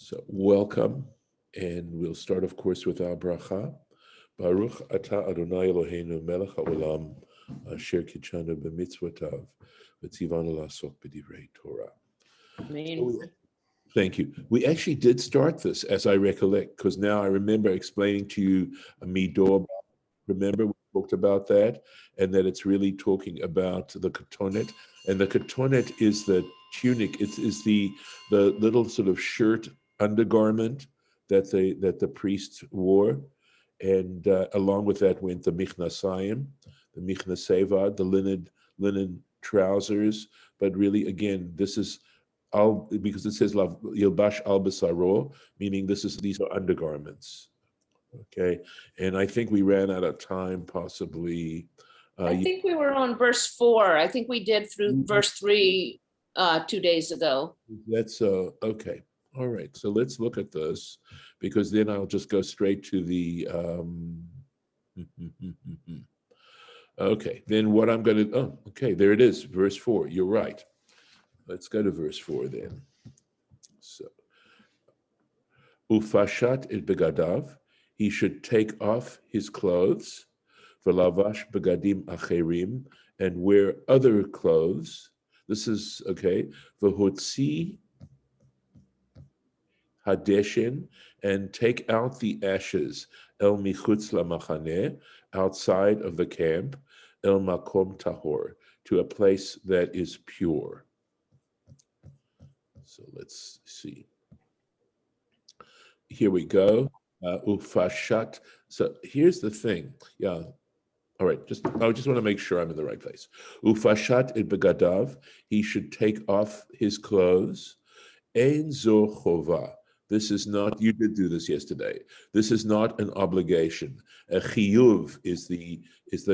So welcome, and we'll start, of course, with our bracha. Baruch atah Adonai Eloheinu melech haolam asher kitshanu b'mitzvotav v'tzivanu la'asok b'divrei Torah. Thank you. We actually did start this, as I recollect, because now I remember explaining to you a midor. Remember, we talked about that, and that it's really talking about the ketonet, and the ketonet is the tunic. It is the little sort of shirt undergarment that the priest wore, and along with that went the michnasayim, the michnasevad, the linen trousers. But really, again, this is because it says yilbash al b'saro, meaning these are undergarments. Okay, and I think we ran out of time, possibly. I think we were on verse 4. I think we did through verse 3 2 days ago. That's okay. All right, so let's look at this, because then I'll just go straight to the. Okay, then what I'm going to. Oh, okay, there it is, verse 4. You're right. Let's go to verse 4 then. So, ufashat et begadav. He should take off his clothes, v'lavash begadim acherim, and wear other clothes. This is, okay, v'hotzi hadeshin, and take out the ashes, el michutz lamachaneh, outside of the camp, el makom tahor, to a place that is pure. So let's see. Here we go. Ufashat. So here's the thing. Yeah. All right. I just want to make sure I'm in the right place. Ufashat et begadav. He should take off his clothes. Ein zo chova. This is not. You did do this yesterday. This is not an obligation. A chiyuv is the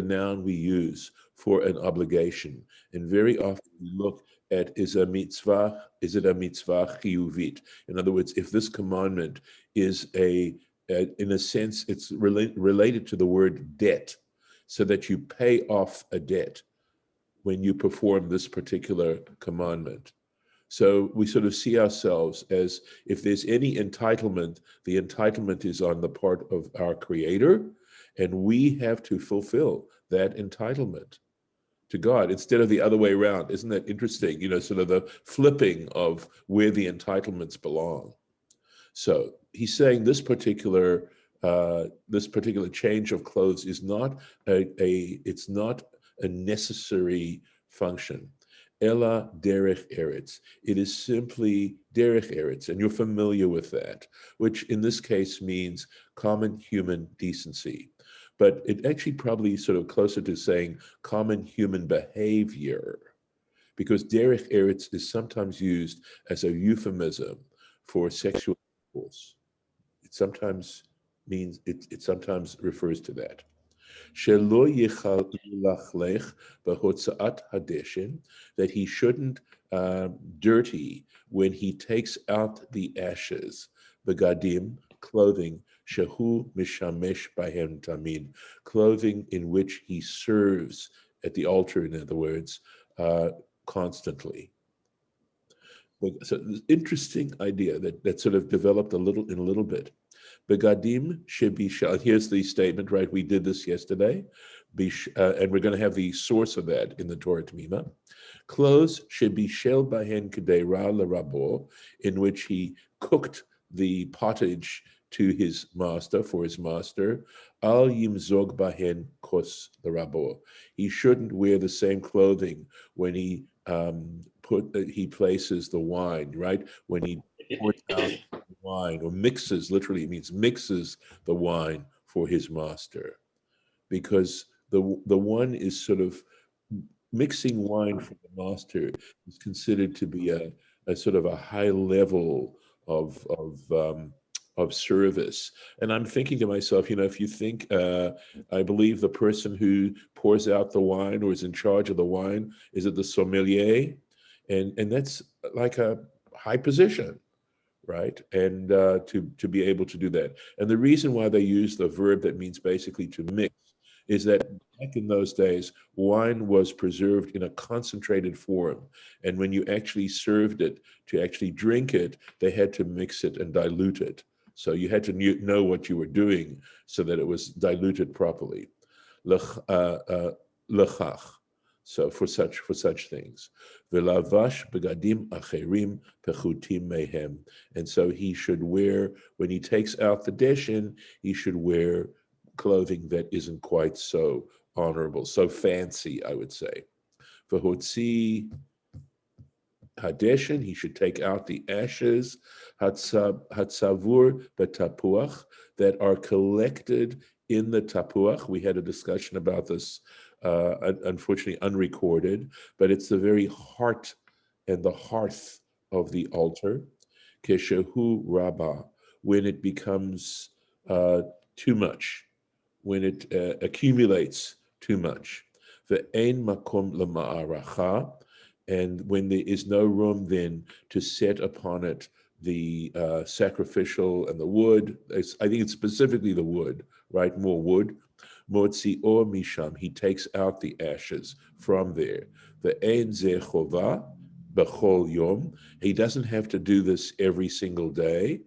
noun we use for an obligation, and very often we look at is it a mitzvah chiyuvit? In other words, if this commandment is in a sense, it's related to the word debt, so that you pay off a debt when you perform this particular commandment. So we sort of see ourselves as, if there's any entitlement, the entitlement is on the part of our Creator, and we have to fulfill that entitlement to God instead of the other way around. Isn't that interesting? Sort of the flipping of where the entitlements belong. So he's saying this particular change of clothes is not it's not a necessary function. Ela derech eretz. It is simply derech eretz, and you're familiar with that, which in this case means common human decency. But it actually probably sort of closer to saying common human behavior, because derech eretz is sometimes used as a euphemism for sexual intercourse. It sometimes means it sometimes refers to that. Shelo yichal lachlech b'hotzaat hadeshin, that he shouldn't dirty when he takes out the ashes, begadim, clothing, shehu mishamesh bahem tamid, clothing in which he serves at the altar, in other words, constantly. So interesting idea that sort of developed in a little bit. Begadim shebishal. Here's the statement, right? We did this yesterday, and we're going to have the source of that in the Torah Temimah. Clothes shebishel bahen kedei ra l'rabo, in which he cooked the pottage to his master, for his master. Al yimzog bahen kos l'rabo. He shouldn't wear the same clothing when he places the wine, right? When he pours out the wine, or mixes, literally it means mixes the wine for his master, because the one is sort of mixing wine for the master is considered to be a sort of a high level of service. And I'm thinking to myself, if you think, I believe the person who pours out the wine or is in charge of the wine, is it the sommelier? And that's like a high position, right? And to be able to do that. And the reason why they use the verb that means basically to mix is that back in those days, wine was preserved in a concentrated form. And when you actually served it to actually drink it, they had to mix it and dilute it. So you had to know what you were doing so that it was diluted properly. Lechach. So for such things. Velavash begadim acherim pechutim mehem. And so he should wear, when he takes out the deshin, he should wear clothing that isn't quite so honorable, so fancy, I would say. V'hotzi hadeshin, he should take out the ashes, hatzavur betapuach, that are collected in the tapuach. We had a discussion about this, unfortunately unrecorded, but it's the very heart and the hearth of the altar. Keshehu rabba, when it becomes too much, when it accumulates too much. Ve'ein makom lema'aracha, and when there is no room then to set upon it the sacrificial and the wood. I think it's specifically the wood, right? More wood. Motzi or misham, he takes out the ashes from there. Ve'ein ze chova b'chol yom, he doesn't have to do this every single day.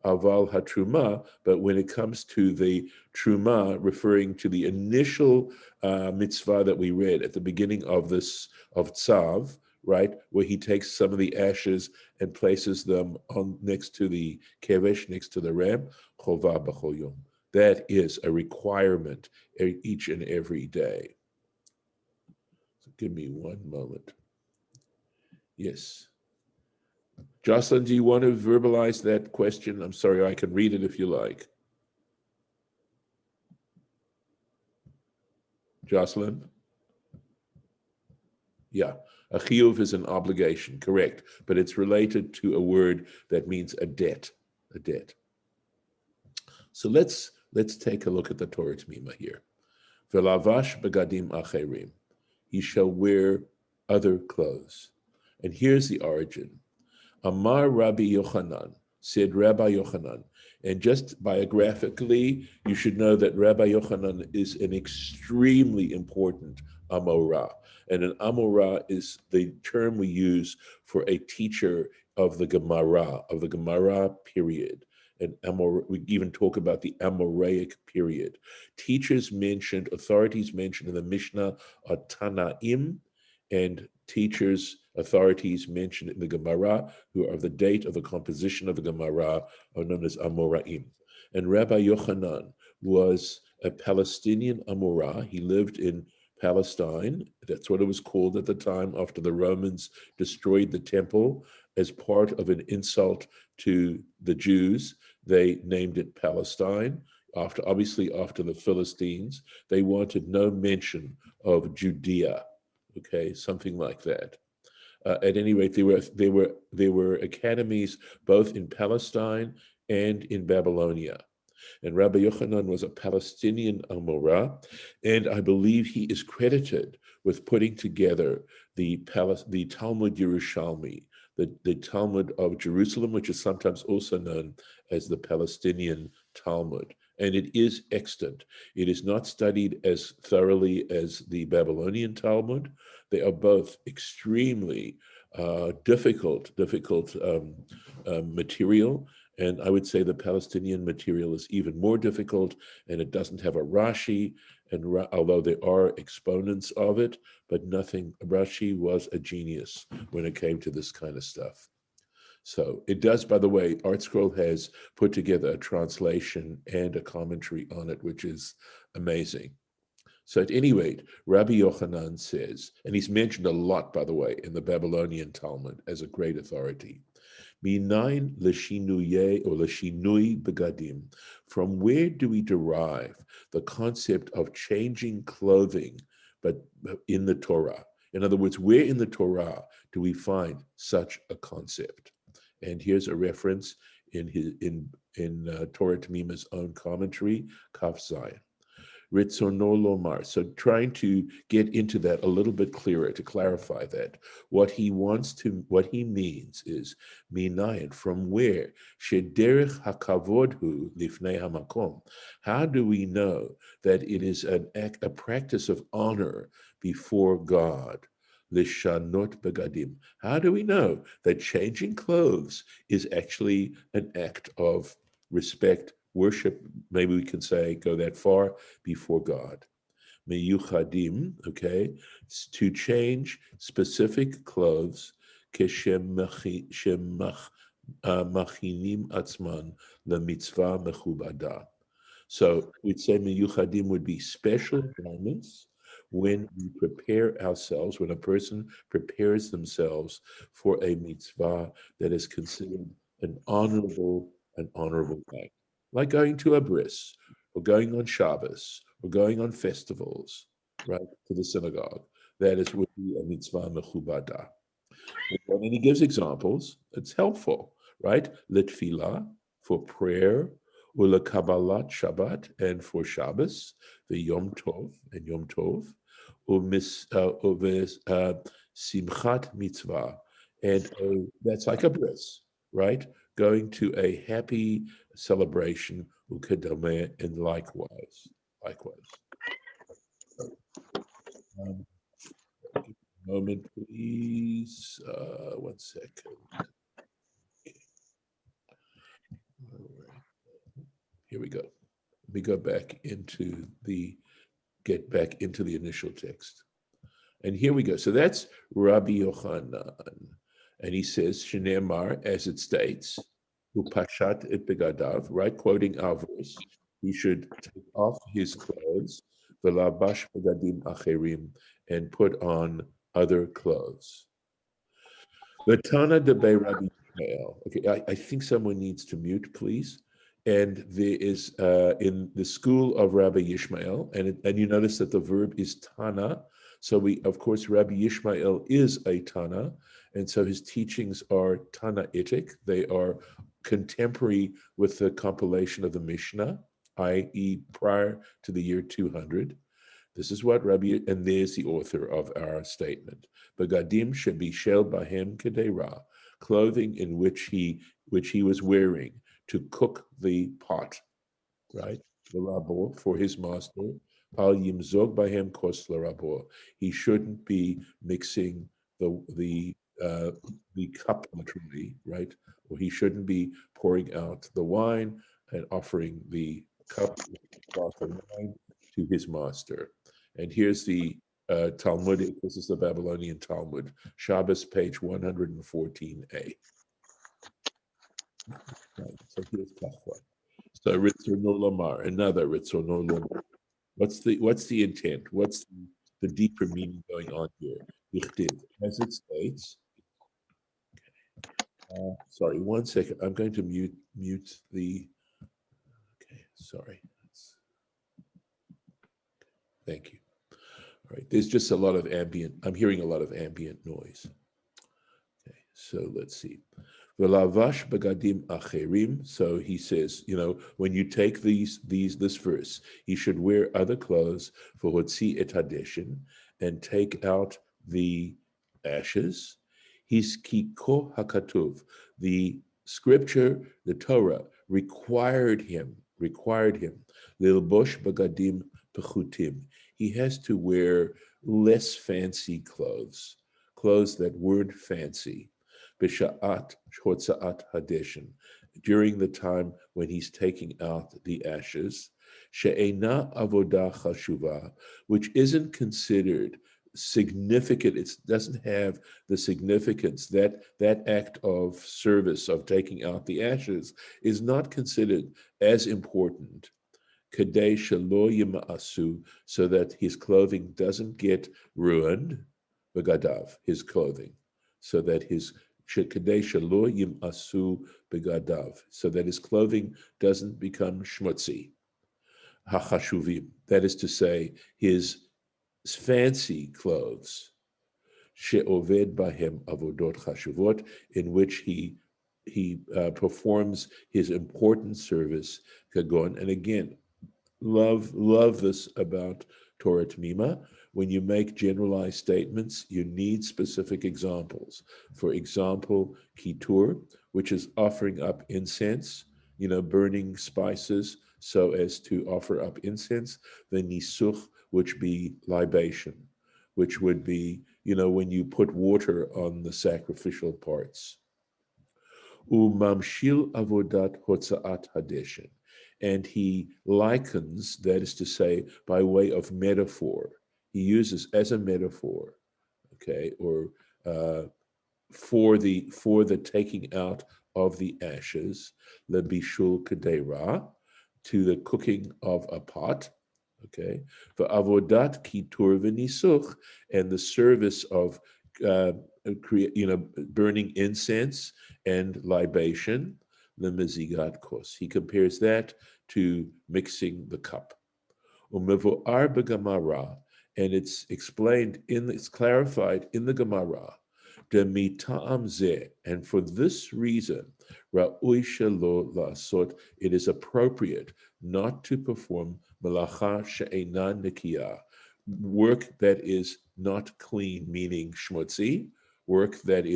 Aval hatruma, but when it comes to the truma, referring to the initial mitzvah that we read at the beginning of this, of Tzav, right, where he takes some of the ashes and places them on next to the kevesh, next to the ram, chova b'chol yom. That is a requirement each and every day. So give me one moment. Yes. Jocelyn, do you want to verbalize that question? I'm sorry, I can read it if you like. Jocelyn? Yeah, a chiyuv is an obligation, correct, but it's related to a word that means a debt, a debt. So let's take a look at the Torah Temimah here. Velavash begadim acherim, he shall wear other clothes. And here's the origin. Amar Rabbi Yochanan, said Rabbi Yochanan, and just biographically, you should know that Rabbi Yochanan is an extremely important Amorah. And an Amorah is the term we use for a teacher of the Gemara period. And we even talk about the Amoraic period. Teachers mentioned, authorities mentioned in the Mishnah are Tanaim, and teachers, authorities mentioned in the Gemara, who are of the date of the composition of the Gemara, are known as Amoraim. And Rabbi Yochanan was a Palestinian Amorah. He lived in Palestine. That's what it was called at the time after the Romans destroyed the temple. As part of an insult to the Jews, they named it Palestine. Obviously after the Philistines, they wanted no mention of Judea. Okay, something like that. At any rate, there were academies both in Palestine and in Babylonia. And Rabbi Yochanan was a Palestinian Amorah, and I believe he is credited with putting together the Talmud Yerushalmi, the Talmud of Jerusalem, which is sometimes also known as the Palestinian Talmud. And it is extant. It is not studied as thoroughly as the Babylonian Talmud. They are both extremely difficult material. And I would say the Palestinian material is even more difficult, and it doesn't have a Rashi, and although there are exponents of it, but nothing. Rashi was a genius when it came to this kind of stuff. So it does, by the way, ArtScroll has put together a translation and a commentary on it, which is amazing. So at any rate, Rabbi Yochanan says, and he's mentioned a lot, by the way, in the Babylonian Talmud as a great authority, Minayin l'shinuye or l'shinui begadim. From where do we derive the concept of changing clothing, but in the Torah? In other words, where in the Torah do we find such a concept? And here's a reference in Torah Temimah's own commentary, Kaf Zayin. Ritzono lomar. So trying to get into that a little bit clearer, to clarify that. What he means is, minayin, from where? Shederech hakavod hu lifnei hamakom. How do we know that it is a practice of honor before God? Lishanot begadim. How do we know that changing clothes is actually an act of respect, worship? Maybe we can say, go that far, before God. Meyuchadim, okay, to change specific clothes, machinim atzman lemitzvah mechubada. So we'd say meyuchadim would be special garments when we prepare ourselves, when a person prepares themselves for a mitzvah that is considered an honorable act, like going to a bris, or going on Shabbos, or going on festivals, right, to the synagogue. That is would be a mitzvah mechubada. And he gives examples. It's helpful, right? Litfila, for prayer, ula kabbalat Shabbat, and for Shabbos, the Yom Tov and Yom Tov, simchat mitzvah, and that's like a bris, right? Going to a happy celebration, ukadameh, and likewise. Um, Moment, please. 1 second. All right. Here we go. Let me get back into the initial text. And here we go. So that's Rabbi Yochanan. And he says, Shneemar, as it states, Upashat et begadav, right? Quoting our verse. He should take off his clothes, velabash begadim acherim, and put on other clothes. The Tana de Be Rabbi Ishmael. Okay, I think someone needs to mute, please. And there is in the school of Rabbi Ishmael, and you notice that the verb is Tana. So of course, Rabbi Ishmael is a Tana, and so his teachings are Tanaitic. They are contemporary with the compilation of the Mishnah, i.e., prior to the year 200. This is what Rabbi, and there's the author of our statement. Begadim should be shelled by him kedera, clothing in which he was wearing to cook the pot, right? The rabor for his master. Al yimzog by him kos rabor. He shouldn't be mixing the cup literally, right? Or he shouldn't be pouring out the wine and offering the cup of wine to his master. And here's the Talmudic, this is the Babylonian Talmud, Shabbos, page 114a. Right, so here's Kachva. So Ritzono Lomar, another Ritzono Lomar. What's the intent? What's the deeper meaning going on here? Yichtiv, as it states. Sorry, 1 second. I'm going to mute the. Okay, sorry. Thank you. All right, there's just a lot of ambient. I'm hearing a lot of ambient noise. Okay, so let's see. V'lavash bagadim acherim. So he says, when you take this verse, he should wear other clothes for hotzi et hadeshin, and take out the ashes. His kiko hakatuv. The scripture, the Torah, required him lilbosh bagadim pechutim. He has to wear less fancy clothes that weren't fancy. B'sha'at hotza'at hadeshin, during the time when he's taking out the ashes, she'ena avodah chashuva, which isn't considered significant. It doesn't have the significance that act of service of taking out the ashes is not considered as important. Kadei shelo yima'asu, so that his clothing doesn't get ruined. Begadav, his clothing, so that his kadei shelo yima'asu begadav, so that his clothing doesn't become shmutzi. Hachashuvim, that is to say, his fancy clothes. She'oved bahem avodot chashuvot, in which he performs his important service, kagon, and again, love this about Torah Temimah. When you make generalized statements, you need specific examples. For example, kitur, which is offering up incense, burning spices so as to offer up incense. The nisuch, which be libation, which would be, when you put water on the sacrificial parts. Umamshil avodat hotzaat hadeshen. And he likens, that is to say, by way of metaphor. He uses as a metaphor, okay, or for the taking out of the ashes, lebishul kedera, to the cooking of a pot, okay, for avodat kitur v'nisuch, and the service of burning incense and libation, lemezigat kos. He compares that to mixing the cup. Umevo'ar begamara, and it's clarified in the Gemara. Demita'am zeh, and for this reason, ra'ui shelo la'asot, it is appropriate not to perform melacha she'enan nikiyah, work that is not clean, meaning shmutzi, work that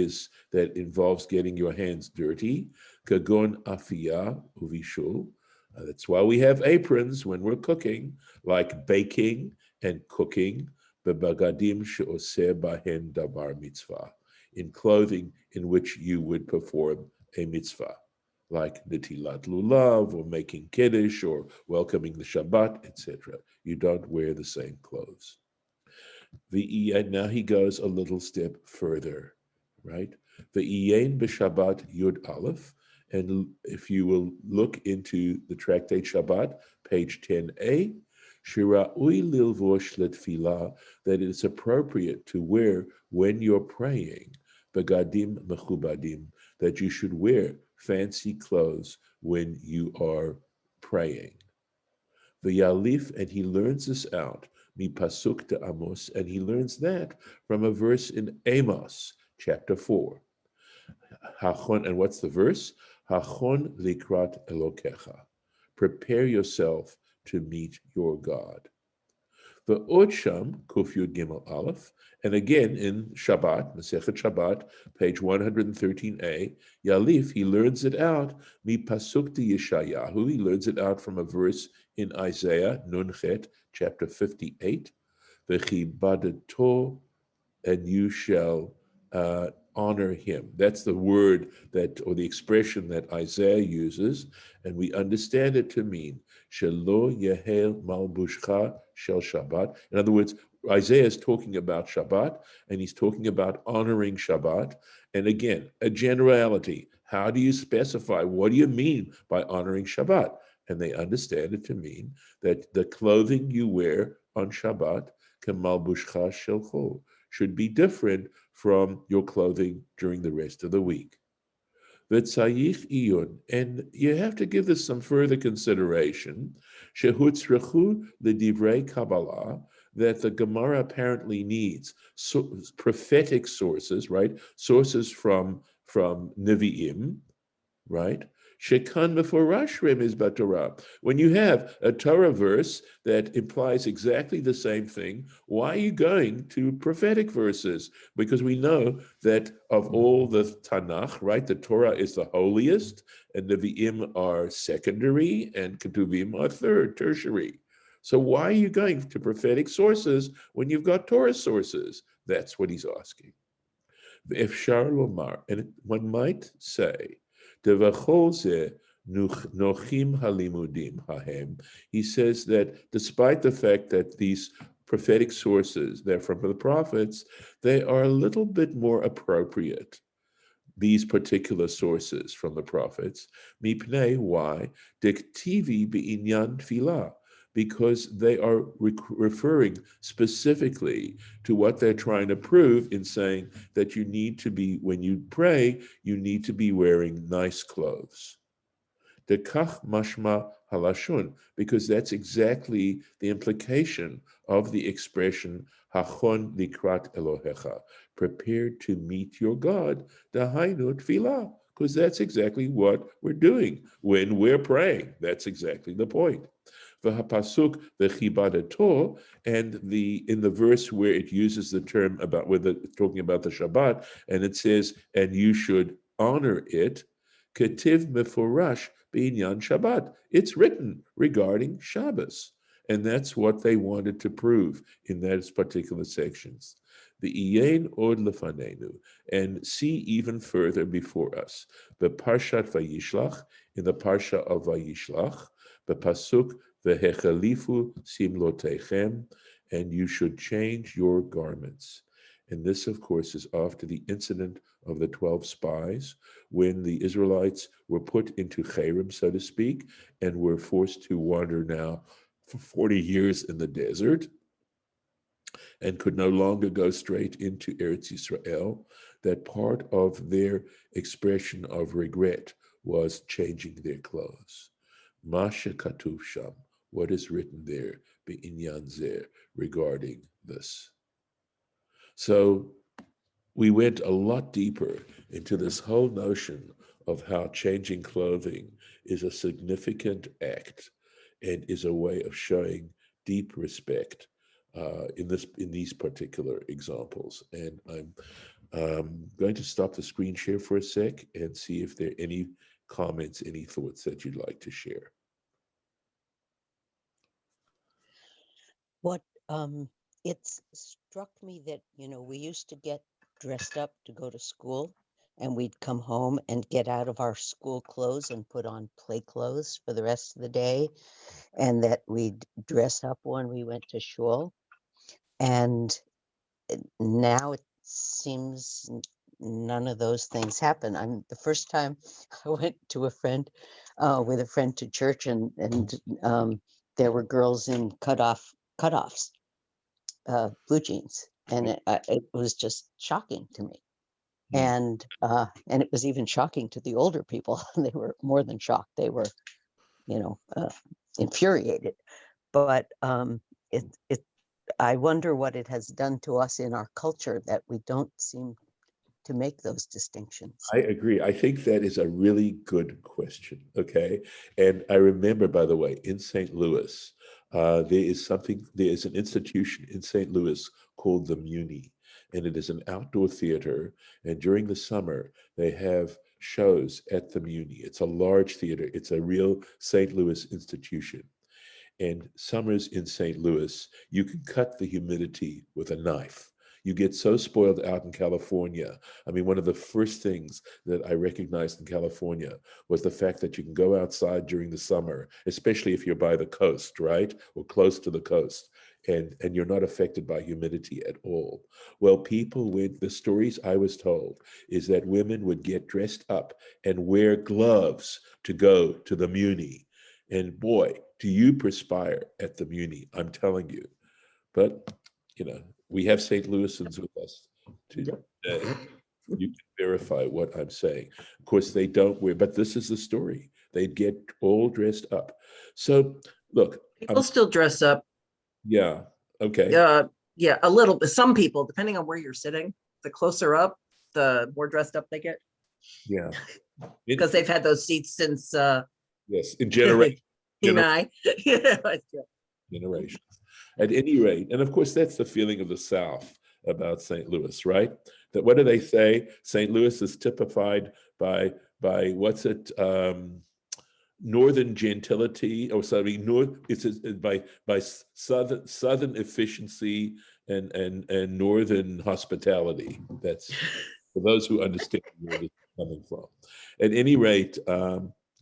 involves getting your hands dirty, kagon afiyah uvishul. That's why we have aprons when we're cooking, like baking and cooking, bebagadim she'oseh bahen davar mitzvah, in clothing in which you would perform a mitzvah, like netilat lulav, or making kiddush, or welcoming the Shabbat, etc. You don't wear the same clothes. Now he goes a little step further, right? V'yein b'Shabbat Yud Aleph, and if you will look into the tractate Shabbat, page 10a, shira'ui lilvosh letfilah, that it is appropriate to wear when you're praying, begadim mechubadim, that you should wear fancy clothes when you are praying. V'yalif, and he learns this out, mi pasuk de Amos, and he learns that from a verse in Amos, chapter 4. Hachon, and what's the verse? Hachon likrat elokecha. Prepare yourself to meet your God. The Odsham, Kuf Yud Gimel Aleph, and again in Shabbat, Masechet Shabbat, page 113a, Yalif, he learns it out, mi pasuk de Yeshayahu, he learns it out from a verse in Isaiah, Nunchet, chapter 58, V'chibadato, and you shall honor him. That's the word or the expression that Isaiah uses, and we understand it to mean Shelo Yehel Malbushcha Shel Shabbat. In other words, Isaiah is talking about Shabbat, and he's talking about honoring Shabbat. And again, a generality. How do you specify? What do you mean by honoring Shabbat? And they understand it to mean that the clothing you wear on Shabbat, Kemalbushcha Shel Chol, should be different from your clothing during the rest of the week. V'tzayich iyun, and you have to give this some further consideration. Shehutzrechu l'divrei Kabbalah, that the Gemara apparently needs prophetic sources, right? Sources from Nevi'im, right? Shekan meforash remiz b'Torah. When you have a Torah verse that implies exactly the same thing, why are you going to prophetic verses? Because we know that of all the Tanakh, right, the Torah is the holiest, and Nevi'im are secondary, and Ketuvim are tertiary. So why are you going to prophetic sources when you've got Torah sources? That's what he's asking. V'efshar lomar, and one might say, he says that despite the fact that these prophetic sources, they're from the prophets, they are a little bit more appropriate, these particular sources from the prophets. Mipnei, why? Diktivi be'inyan tfilah, because they are referring specifically to what they're trying to prove in saying that you need to be, when you pray, you need to be wearing nice clothes. Dekach mashma halashon, because that's exactly the implication of the expression hachon likrat Elohecha, prepared to meet your God, dahainu tfilah, because that's exactly what we're doing when we're praying. That's exactly the point. v'hapasuk v'chibadato, and in the verse where it uses the term about talking about the Shabbat, and it says, and you should honor it, ketiv mefurash b'inyan Shabbat. It's written regarding Shabbos, and that's what they wanted to prove in those particular sections. The Iyen od lefanenu, and see even further before us. The Parshat Vayishlach, in the Parsha of Vayishlach, the Pasuk vehechalifu simlotechem, and you should change your garments. And this, of course, is after the incident of the 12 spies, when the Israelites were put into cherem, so to speak, and were forced to wander now for 40 years in the desert, and could no longer go straight into Eretz Yisrael, that part of their expression of regret was changing their clothes. Masha Katuv Sham, what is written there, Be'inyan Zeh, regarding this. So we went a lot deeper into this whole notion of how changing clothing is a significant act and is a way of showing deep respect in these particular examples. And I'm going to stop the screen share for a sec and see if there are any comments, any thoughts that you'd like to share. What it's struck me that, we used to get dressed up to go to school, and we'd come home and get out of our school clothes and put on play clothes for the rest of the day, and that we'd dress up when we went to shul. And now it seems none of those things happen. The first time I went to with a friend to church, and there were girls in cutoffs, blue jeans, and it was just shocking to me. And it was even shocking to the older people. They were more than shocked. They were, infuriated. But I wonder what it has done to us in our culture that we don't seem to make those distinctions. I agree. I think that is a really good question. Okay. And I remember, by the way, in St. Louis, there is an institution in St. Louis called the Muni, and it is an outdoor theater. And during the summer, they have shows at the Muni. It's a large theater. It's a real St. Louis institution. And summers in St. Louis, you can cut the humidity with a knife. You get so spoiled out in California. I mean, one of the first things that I recognized in California was the fact that you can go outside during the summer, especially if you're by the coast, right? Or close to the coast, and you're not affected by humidity at all. Well, the stories I was told is that women would get dressed up and wear gloves to go to the Muni. And boy, do you perspire at the Muni, I'm telling you. But, we have St. Louisans with us today. You can verify what I'm saying. Of course, they don't wear, but this is the story. They'd get all dressed up. So, look. People still dress up. Yeah, okay. Yeah, a little bit. Some people, depending on where you're sitting, the closer up, the more dressed up they get. Yeah. Because they've had those seats since yes, in generations. Generations. At any rate, and of course, that's the feeling of the South about St. Louis, right? That what do they say? St. Louis is typified by what's it? Northern gentility, or sorry, it's by southern efficiency and northern hospitality. That's for those who understand where this is coming from. At any rate,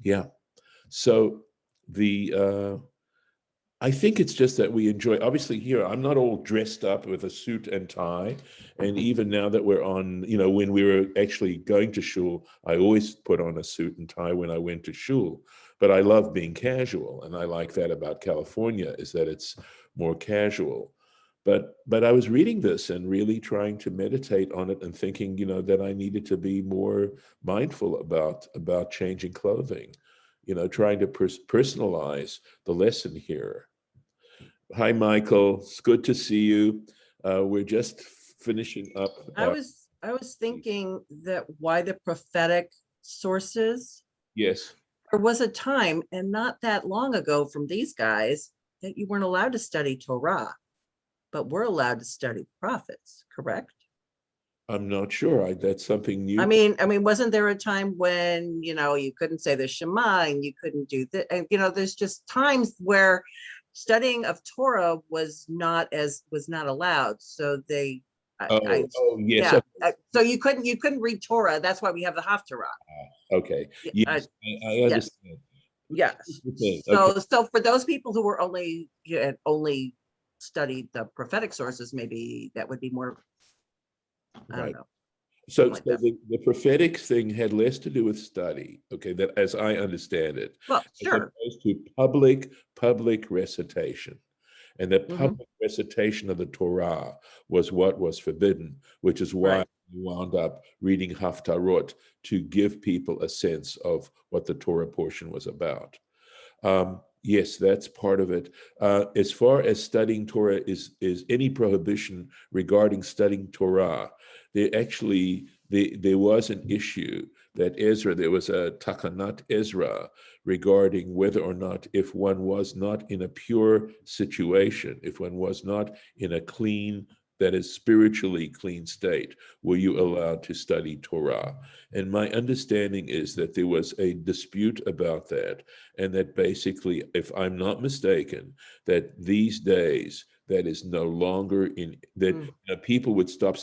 yeah. So I think it's just that we enjoy, obviously here, I'm not all dressed up with a suit and tie. And even now that we're on, when we were actually going to shul, I always put on a suit and tie when I went to shul. But I love being casual. And I like that about California, is that it's more casual. But I was reading this and really trying to meditate on it and thinking, that I needed to be more mindful about changing clothing. Trying to personalize the lesson here. Hi, Michael. It's good to see you. We're just finishing up. I was thinking that why the prophetic sources. Yes. There was a time, and not that long ago, from these guys, that you weren't allowed to study Torah, but we're allowed to study prophets, correct? I'm not sure. That's something new. I mean, wasn't there a time when, you couldn't say the Shema and you couldn't do that? And, there's just times where studying of Torah was not allowed. So they, Yes. yeah. So you couldn't read Torah. That's why we have the Haftarah. Okay. Yes, I yes. understand. Yes. Okay. So for those people who were only studied the prophetic sources, maybe that would be more, I don't know. So, like that. the prophetic thing had less to do with study, okay, that as I understand it, Well, as sure. opposed to public recitation. And that Mhm. public recitation of the Torah was what was forbidden, which is why Right. we wound up reading Haftarot to give people a sense of what the Torah portion was about. Yes, that's part of it. As far as studying Torah is any prohibition regarding studying Torah, there was an issue that there was a Takanat Ezra regarding whether or not, if one was not in a pure situation, if one was not in a clean, that is spiritually clean state, were you allowed to study Torah? And my understanding is that there was a dispute about that, and that basically, if I'm not mistaken, that these days that is no longer that people would stop